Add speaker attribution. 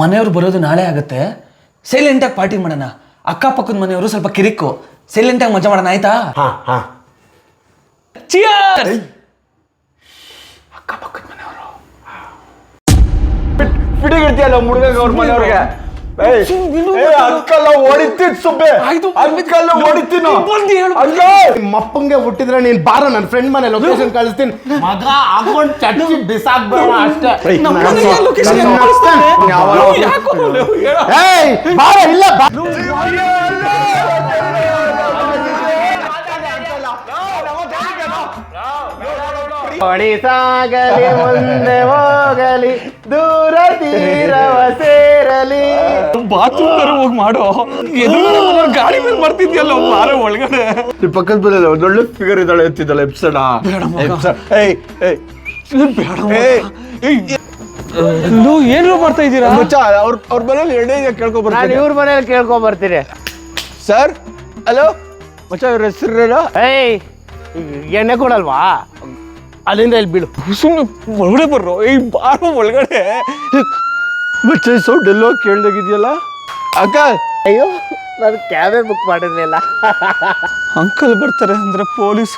Speaker 1: ಮನೆಯವ್ರು ಬರೋದು ನಾಳೆ ಆಗುತ್ತೆ, ಸೈಲೆಂಟಾಗಿ ಪಾರ್ಟಿ ಮಾಡೋಣ. ಅಕ್ಕಪಕ್ಕದ ಮನೆಯವರು ಸ್ವಲ್ಪ ಕಿರಿಕು, ಸೈಲೆಂಟಾಗಿ ಮಜಾ ಮಾಡೋಣ, ಆಯ್ತಾ? ಚಿಯರ್ಸ್. ಅಕ್ಕಪಕ್ಕದ ಮನೆಯವರು
Speaker 2: ಬಿಡಿಗಿಡ್ತೀಯಲ್ಲ ಹುಡುಗ ಅವ್ರ ಮನೆಯವ್ರಿಗೆ.
Speaker 3: ಮಪ್ಪಂಗೆ ಹುಟ್ಟಿದ್ರೆ ನೀನ್ ಬಾರ ನನ್ನ ಫ್ರೆಂಡ್ ಮನೆ ಲೊಕೇಶನ್ ಕಳಿಸ್ತೀನಿ. ಮಗ ಹಾಕೊಂಡ್ ಚಟ್ಟಿ ಬಿಸಾಕ್ಬೇಡ ಅಷ್ಟೇ. ಬಾರ ಇಲ್ಲ ಹೊಡಿಸಾಗಲಿ ಮುಂದೆ ಹೋಗಲಿ ದೂರ ತೀರವ ಸೇರಲಿ.
Speaker 1: ಬಾತ್ರೂಮ್ ಹೋಗಿ ಮಾಡೋ, ಗಾಡಿ ಮೇಲೆ ಬರ್ತಿದ್ಯಲ್ಲ ಬಾರ ಒಳಗಡೆ.
Speaker 2: ಪಕ್ಕದ ಬರಲ್ಲ ಒಳ್ಳೆ ಫಿಗರ್ ಇದ್ದಾಳೆ ಎತ್ತಿದ್ದಾಳೆ ಎಪ್ಸಡ.
Speaker 1: ಏನು ಮಾಡ್ತಾ ಇದ್ದೀರಾ?
Speaker 2: ಅವ್ರ ಮನೇಲಿ ಎಣ್ಣೆ ಕೇಳ್ಕೊ
Speaker 3: ನಾನು ಇವ್ರ ಮನೇಲಿ ಕೇಳ್ಕೊಂಡ್ ಬರ್ತೀನಿ.
Speaker 2: ಸರ್ ಹಲೋ ಮಚ್ಚ, ಇವ್ರ ಹೆಸರು
Speaker 3: ಎಣ್ಣೆ ಕೊಡಲ್ವಾ? ಅಲ್ಲಿಂದ ಇಲ್ಲಿ ಬೀಳು.
Speaker 1: ಸುಮ್ಮನೆ ಒಳಗಡೆ ಬರ್ರೋ. ಬಾರೋ ಒಳಗಡೆ.
Speaker 2: ಮಚ್ಚ ಸೌಂಡ್ ಎಲ್ಲೋ ಕೇಳ್ದಾಗಿದ್ಯಲ್ಲ ಅಕ್ಕ.
Speaker 3: ಅಯ್ಯೋ ನಾನು ಕ್ಯಾಬೇ ಬುಕ್ ಮಾಡಿರ್ಲಿಲ್ಲ.
Speaker 1: ಅಂಕಲ್ ಬರ್ತಾರೆ ಅಂದ್ರೆ ಪೊಲೀಸ್